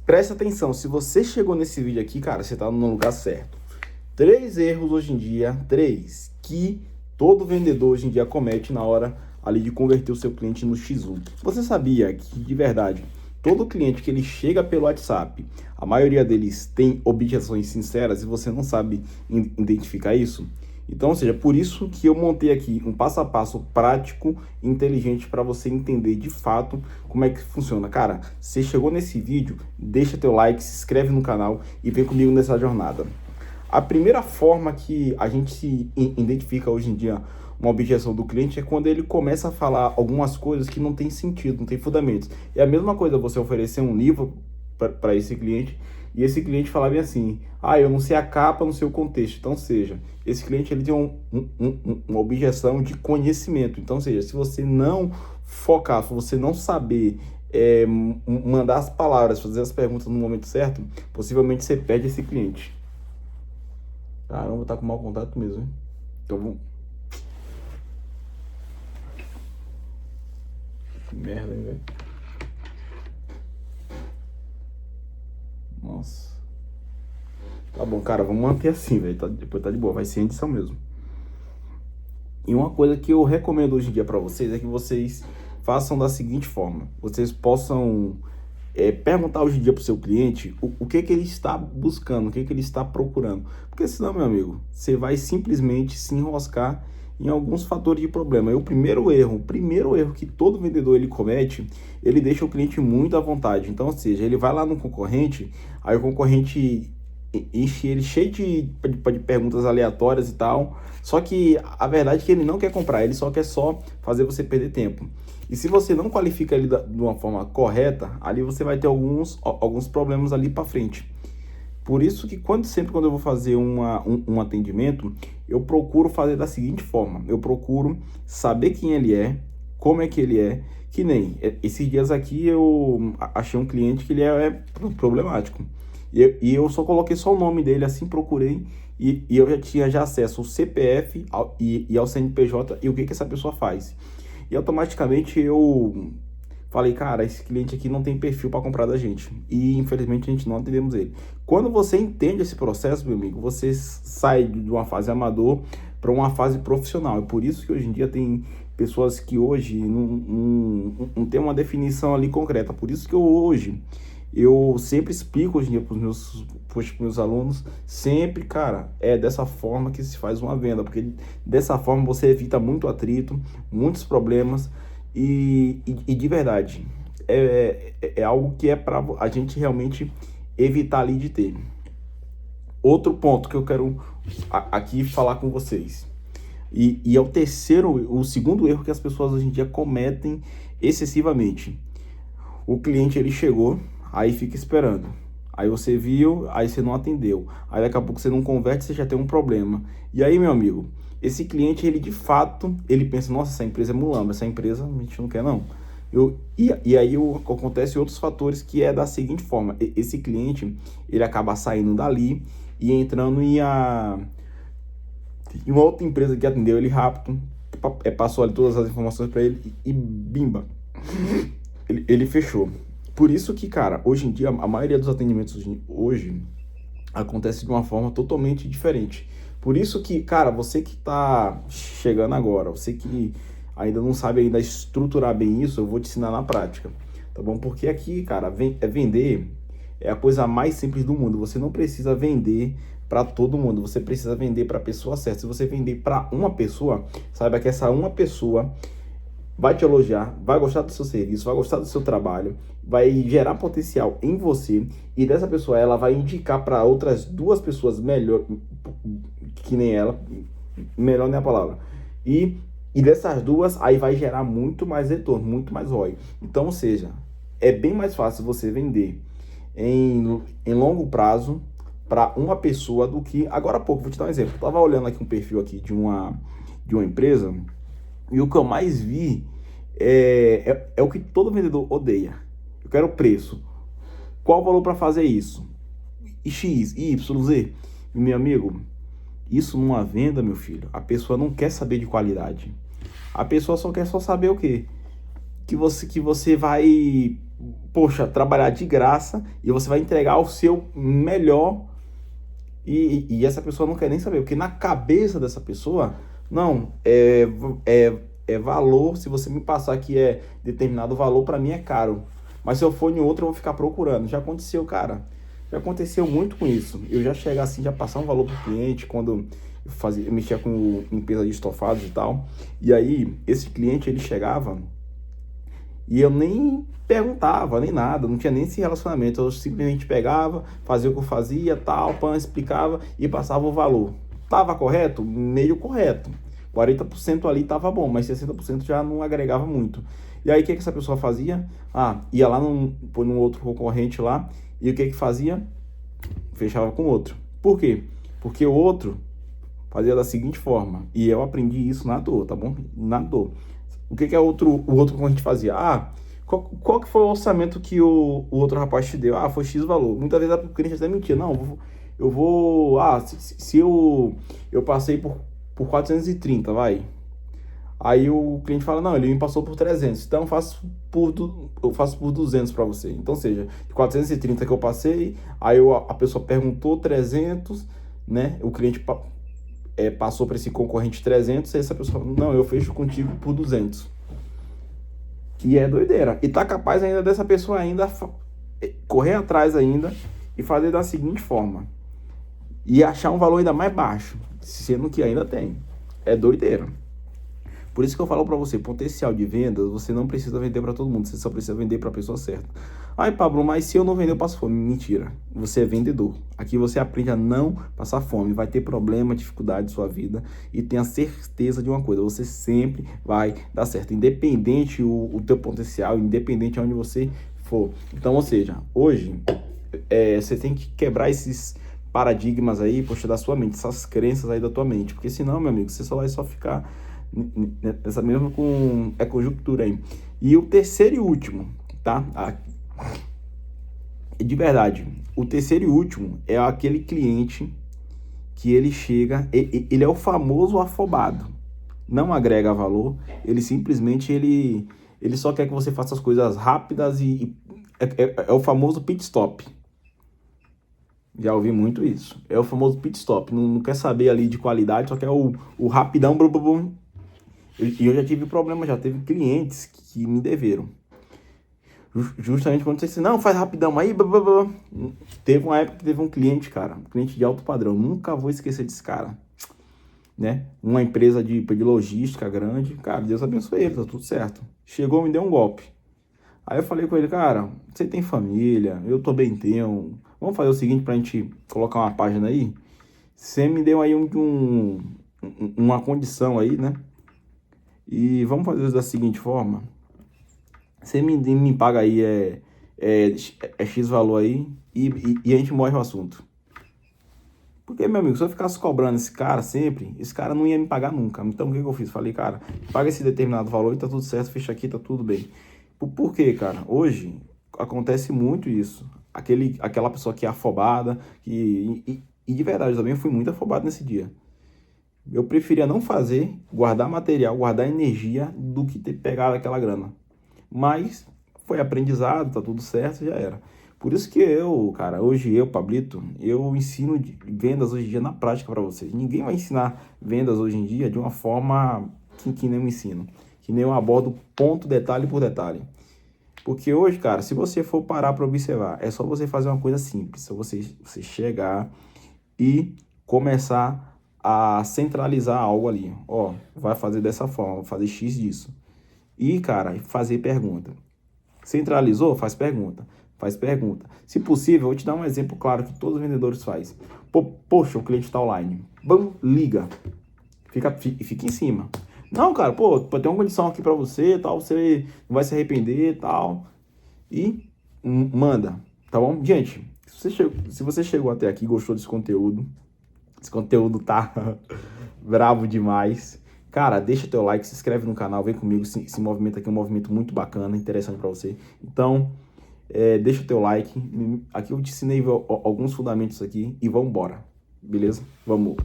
presta atenção, se você chegou nesse vídeo aqui, cara, você tá no lugar certo. 3 erros hoje em dia, 3, que todo vendedor hoje em dia comete na hora ali de converter o seu cliente no X1. Você sabia que, de verdade, todo cliente que ele chega pelo WhatsApp, a maioria deles tem objeções sinceras e você não sabe identificar isso? Então, ou seja, por isso que eu montei aqui um passo a passo prático e inteligente para você entender de fato como é que funciona. Cara, você chegou nesse vídeo, deixa teu like, se inscreve no canal e vem comigo nessa jornada. A primeira forma que a gente se identifica hoje em dia uma objeção do cliente é quando ele começa a falar algumas coisas que não tem sentido, não tem fundamentos. É a mesma coisa você oferecer um livro para esse cliente e esse cliente falar bem assim: ah, eu não sei a capa, não sei o contexto. Então, seja, esse cliente ele tem uma objeção de conhecimento. Então, seja, se você não focar, se você não saber mandar as palavras, fazer as perguntas no momento certo, possivelmente você perde esse cliente. Caramba, tá com mau contato mesmo, hein? Então vamos. Que merda, hein, velho? Nossa. Tá bom, cara, vamos manter assim, velho. Depois tá de boa, vai ser edição mesmo. E uma coisa que eu recomendo hoje em dia pra vocês é que vocês façam da seguinte forma. Vocês possam perguntar hoje em dia pro seu cliente o que que ele está buscando, o que que ele está procurando. Porque senão, meu amigo, você vai simplesmente se enroscar em alguns fatores de problema. E o primeiro erro que todo vendedor ele comete, ele deixa o cliente muito à vontade. Então, ou seja, ele vai lá no concorrente, aí o concorrente enche ele cheio de perguntas aleatórias e tal. Só que a verdade é que ele não quer comprar, ele só quer fazer você perder tempo. E se você não qualifica ele de uma forma correta, ali você vai ter alguns problemas ali para frente. Por isso que sempre quando eu vou fazer um atendimento, eu procuro fazer da seguinte forma. Eu procuro saber quem ele é, como é que ele é, que nem esses dias aqui eu achei um cliente que ele é problemático. E eu só coloquei só o nome dele, assim procurei, e eu já tinha acesso ao CPF e ao CNPJ e o que essa pessoa faz. E automaticamente eu falei, cara, esse cliente aqui não tem perfil para comprar da gente. E infelizmente a gente não atendemos ele. Quando você entende esse processo, meu amigo, você sai de uma fase amador para uma fase profissional. É por isso que hoje em dia tem pessoas que hoje não tem uma definição ali concreta. Por isso que eu sempre explico hoje em dia para os meus alunos, sempre, cara, é dessa forma que se faz uma venda, porque dessa forma você evita muito atrito, muitos problemas e de verdade, é algo que é para a gente realmente evitar ali de ter. Outro ponto que eu quero aqui falar com vocês, e é o segundo erro que as pessoas hoje em dia cometem excessivamente. O cliente ele chegou, aí fica esperando. Aí você viu, aí você não atendeu. Aí daqui a pouco você não converte, você já tem um problema. E aí, meu amigo, esse cliente, ele de fato, ele pensa, nossa, essa empresa é mulamba, essa empresa a gente não quer não. E aí acontece outros fatores que é da seguinte forma. Esse cliente, ele acaba saindo dali e entrando em uma outra empresa que atendeu ele rápido, passou ali todas as informações para ele e bimba, ele fechou. Por isso que, cara, hoje em dia, a maioria dos atendimentos hoje acontece de uma forma totalmente diferente. Por isso que, cara, você que tá chegando agora, você que ainda não sabe ainda estruturar bem isso, eu vou te ensinar na prática, tá bom? Porque aqui, cara, vender é a coisa mais simples do mundo. Você não precisa vender para todo mundo, você precisa vender para a pessoa certa. Se você vender para uma pessoa, saiba que essa uma pessoa vai te elogiar, vai gostar do seu serviço, vai gostar do seu trabalho, vai gerar potencial em você e dessa pessoa ela vai indicar para outras 2 pessoas melhor que nem ela, melhor nem a palavra. E dessas 2 aí vai gerar muito mais retorno, muito mais ROI. Então, ou seja, é bem mais fácil você vender em longo prazo para uma pessoa do que agora há pouco. Vou te dar um exemplo. Eu tava olhando aqui um perfil aqui de uma empresa. E o que eu mais vi é o que todo vendedor odeia. Eu quero preço. Qual o valor para fazer isso? X, Y, Z. Meu amigo, isso numa venda, meu filho, a pessoa não quer saber de qualidade. A pessoa só quer saber o quê? Que você vai poxa, trabalhar de graça e você vai entregar o seu melhor e essa pessoa não quer nem saber, porque na cabeça dessa pessoa, não, é valor, se você me passar que é determinado valor, para mim é caro. Mas se eu for em outro, eu vou ficar procurando. Já aconteceu, cara. Já aconteceu muito com isso. Eu já chegar assim, já passar um valor pro cliente quando eu mexia com limpeza de estofados e tal. E aí, esse cliente, ele chegava e eu nem perguntava, nem nada, não tinha nem esse relacionamento. Eu simplesmente pegava, fazia o que eu fazia, tal, pan, explicava e passava o valor. Tava correto? Meio correto. 40% ali tava bom, mas 60% já não agregava muito. E aí o que essa pessoa fazia? Ia lá num outro concorrente lá, e o que fazia? Fechava com outro. Por quê? Porque o outro fazia da seguinte forma, e eu aprendi isso na dor, tá bom? Na dor. O que o outro concorrente fazia? Qual que foi o orçamento que o outro rapaz te deu? Foi X valor. Muitas vezes o cliente até mentia. Não, eu vou... se eu passei por 430, vai. Aí o cliente fala, não, ele me passou por 300, então eu faço por 200 para você. Então, seja, de 430 que eu passei, aí a pessoa perguntou 300, né? O cliente passou para esse concorrente 300, aí essa pessoa fala, não, eu fecho contigo por 200. Que é doideira. E tá capaz ainda dessa pessoa ainda correr atrás ainda e fazer da seguinte forma. E achar um valor ainda mais baixo, sendo que ainda tem. É doideira. Por isso que eu falo para você, potencial de vendas, você não precisa vender para todo mundo, você só precisa vender para a pessoa certa. Pablo, mas se eu não vender, eu passo fome. Mentira, você é vendedor. Aqui você aprende a não passar fome, vai ter problema, dificuldade em sua vida e tenha certeza de uma coisa, você sempre vai dar certo, independente o teu potencial, independente aonde você for. Então, ou seja, hoje você tem que quebrar esses paradigmas aí, poxa, da sua mente, essas crenças aí da tua mente, porque senão, meu amigo, você só vai ficar essa mesma conjuntura aí. E o terceiro e último, tá? De verdade, o terceiro e último é aquele cliente que ele chega, ele é o famoso afobado, não agrega valor, ele simplesmente ele só quer que você faça as coisas rápidas e é o famoso pit stop. Já ouvi muito isso. É o famoso pit stop, não quer saber ali de qualidade, só quer o rapidão, blum, blum, blum. E eu já tive problema, já teve clientes que me deveram. Justamente quando você disse, não, faz rapidão aí, blá, blá, blá. Teve uma época que teve um cliente, cara, um cliente de alto padrão, nunca vou esquecer desse cara, né? Uma empresa de logística grande, cara, Deus abençoe ele, tá tudo certo. Chegou, me deu um golpe. Aí eu falei com ele, cara, você tem família, eu também tenho, vamos fazer o seguinte pra gente colocar uma página aí? Você me deu aí uma condição aí, né? E vamos fazer da seguinte forma. Você me paga aí X valor aí e a gente morre o assunto. Porque, meu amigo, se eu ficasse cobrando esse cara sempre, esse cara não ia me pagar nunca. Então, o que eu fiz? Falei, cara, paga esse determinado valor e tá tudo certo, fecha aqui, tá tudo bem. Por quê, cara? Hoje acontece muito isso. Aquela pessoa que é afobada, e de verdade, eu também fui muito afobado nesse dia. Eu preferia não fazer, guardar material, guardar energia, do que ter pegado aquela grana. Mas foi aprendizado, tá tudo certo, já era. Por isso que hoje Pablito, eu ensino vendas hoje em dia na prática para vocês. Ninguém vai ensinar vendas hoje em dia de uma forma que nem eu ensino. Que nem eu abordo ponto, detalhe por detalhe. Porque hoje, cara, se você for parar para observar, é só você fazer uma coisa simples. É você chegar e começar a centralizar algo ali. Vai fazer dessa forma, vai fazer X disso. E, cara, fazer pergunta. Centralizou? Faz pergunta. Faz pergunta. Se possível, eu vou te dar um exemplo claro que todos os vendedores fazem. Poxa, o cliente está online. Bam, liga. Fica em cima. Não, cara, tem uma condição aqui para você, tal, você não vai se arrepender, tal. E manda, tá bom? Gente, se você chegou até aqui e gostou desse conteúdo, esse conteúdo tá bravo demais. Cara, deixa teu like, se inscreve no canal, vem comigo, esse movimento aqui é um movimento muito bacana, interessante para você. Então, deixa teu like, aqui eu te ensinei alguns fundamentos aqui e vamos embora, beleza? Vamos!